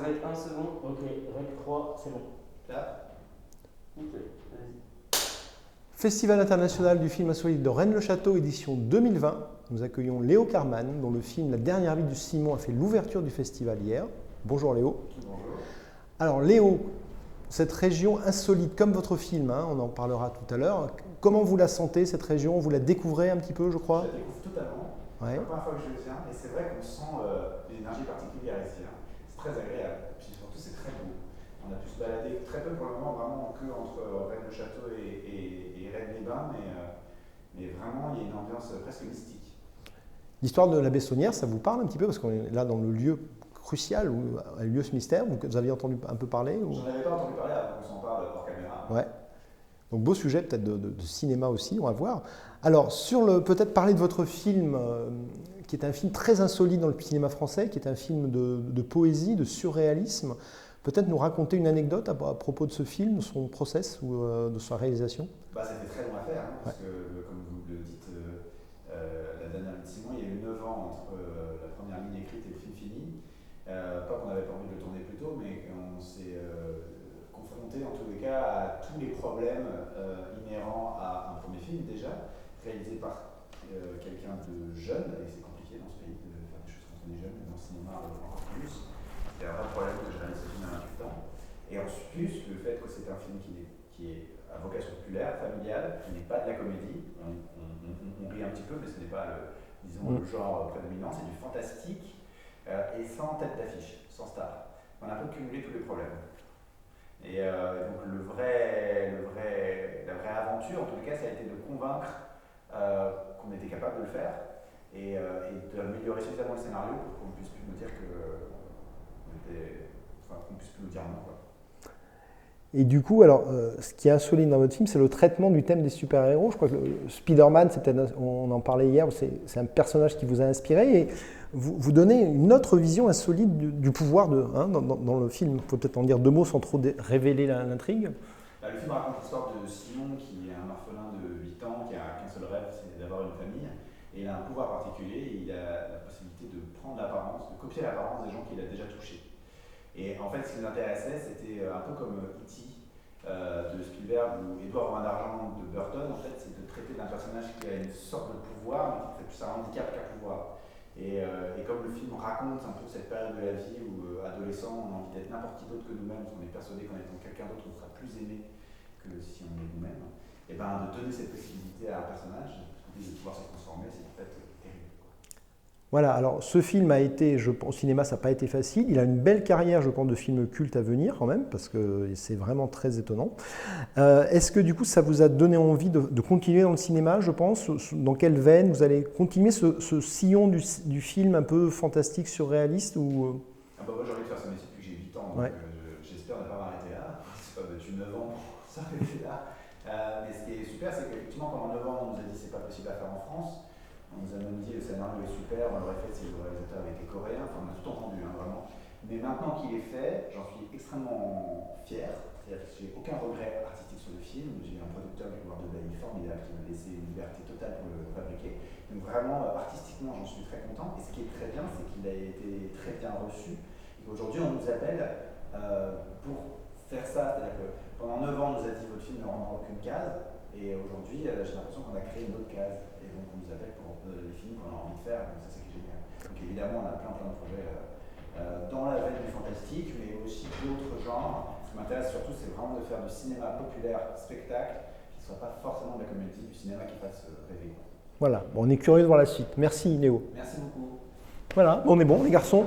Rec 1 second. Ok, Rec 3, c'est bon. Là. Nickel. Vas-y. Festival international du film insolite de Rennes-le-Château, édition 2020. Nous accueillons Léo Carman, dont le film La dernière vie du Simon a fait l'ouverture du festival hier. Bonjour Léo. Bonjour. Alors Léo, cette région insolite, comme votre film, hein, on en parlera tout à l'heure, comment vous la sentez cette région? Vous la découvrez un petit peu, je crois? Je la découvre totalement. Ouais. C'est la première fois que je viens et c'est vrai qu'on sent une énergie particulière ici. Hein. C'est très agréable. Et puis surtout, c'est très beau. On a pu se balader très peu pour le moment, vraiment que entre Rennes-le-Château et Rennes-les-Bains, mais vraiment, il y a une ambiance presque mystique. L'histoire de la Bessonnière, ça vous parle un petit peu? Parce qu'on est là dans le lieu crucial où a eu lieu ce mystère. Vous aviez entendu un peu parler ou... J'en avais pas entendu parler avant qu'on s'en parle hors caméra. Ouais. Donc beau sujet peut-être de cinéma aussi, on va voir. Alors peut-être parler de votre film, qui est un film très insolite dans le cinéma français, qui est un film de poésie, de surréalisme. Peut-être nous raconter une anecdote à propos de ce film, de son process ou de sa réalisation? C'était très long à faire, hein, parce que comme vous le dites, la dernière vie de Simon, il y a eu 9 ans entre la première ligne écrite et le film fini. Pas qu'on n'avait pas envie de le tourner plus tôt, mais qu'on s'est confronté en tous les cas à tous les problèmes inhérents à un premier film déjà, réalisé par quelqu'un de jeune, et c'est compliqué dans ce pays de faire des choses quand on est jeune, mais dans le cinéma encore plus. C'était un vrai problème que je réalise ce film à 28 ans. Et en plus, le fait que c'est un film qui est à vocation populaire, familiale, qui n'est pas de la comédie, on rit un petit peu, mais ce n'est pas le genre prédominant, c'est du fantastique, et sans tête d'affiche, sans star. On a un peu cumulé tous les problèmes. Et donc la vraie aventure, en tout cas, ça a été de convaincre qu'on était capable de le faire et d'améliorer suffisamment le scénario pour qu'on puisse plus nous dire qu'on puisse plus nous dire non, quoi. Et du coup, alors, ce qui est insolite dans votre film, c'est le traitement du thème des super-héros. Je crois que Spider-Man, on en parlait hier, c'est un personnage qui vous a inspiré. Et vous donnez une autre vision insolite du pouvoir dans le film. Il faut peut-être en dire deux mots sans trop révéler l'intrigue. Le film raconte l'histoire de Simon, qui est un orphelin de 8 ans, qui a qu'un seul rêve, c'est d'avoir une famille. Et il a un pouvoir particulier, il a la possibilité de prendre l'apparence, de copier l'apparence des gens qu'il a déjà touchés. Et en fait, ce qui nous intéressait, c'était un peu comme E.T. De Spielberg ou Édouard Romain d'Argent de Burton, en fait, c'est de traiter d'un personnage qui a une sorte de pouvoir, mais qui fait plus un handicap qu'un pouvoir. Et comme le film raconte un peu cette période de la vie où, adolescent, on a envie d'être n'importe qui d'autre que nous-mêmes, parce qu'on est persuadé qu'en étant quelqu'un d'autre, on sera plus aimé que si on est nous-mêmes, et de donner cette possibilité à un personnage, de pouvoir se transformer, c'est en fait terrible. Voilà, alors ce film a été, au cinéma, ça n'a pas été facile. Il a une belle carrière, je pense, de films cultes à venir quand même, parce que c'est vraiment très étonnant. Est-ce que du coup, ça vous a donné envie de continuer dans le cinéma, je pense? Dans quelle veine vous allez continuer ce sillon du film un peu fantastique, surréaliste ou... Moi, j'ai envie de faire ce métier depuis que j'ai 8 ans, donc j'espère ne pas m'arrêter là. C'est pas depuis 9 ans pour s'arrêter là. Mais ce qui est super, c'est qu'effectivement, pendant 9 ans, on nous a dit que c'est pas possible à faire en France. On nous a même dit le scénario est super, on l'aurait fait si le réalisateur avait été coréen, on a tout entendu, vraiment. Mais maintenant qu'il est fait, j'en suis extrêmement fier. C'est-à-dire que j'ai aucun regret artistique sur le film. J'ai eu un producteur, Grégoire Debailly, formidable, qui m'a laissé une liberté totale pour le fabriquer. Donc vraiment, artistiquement, j'en suis très content. Et ce qui est très bien, c'est qu'il a été très bien reçu. Et aujourd'hui, on nous appelle pour faire ça. C'est-à-dire que pendant 9 ans, on nous a dit votre film ne rentre dans aucune case. Et aujourd'hui, j'ai l'impression qu'on a créé une autre case. Et donc, on nous appelle pour les films qu'on a envie de faire. Donc, c'est ça qui est génial. Donc, évidemment, on a plein de projets dans la veine du fantastique, mais aussi d'autres genres. Ce qui m'intéresse surtout, c'est vraiment de faire du cinéma populaire, spectacle, qui ne soit pas forcément de la comédie, du cinéma qui fasse rêver. Voilà, on est curieux de voir la suite. Merci Léo. Merci beaucoup. Voilà, on est bon les garçons.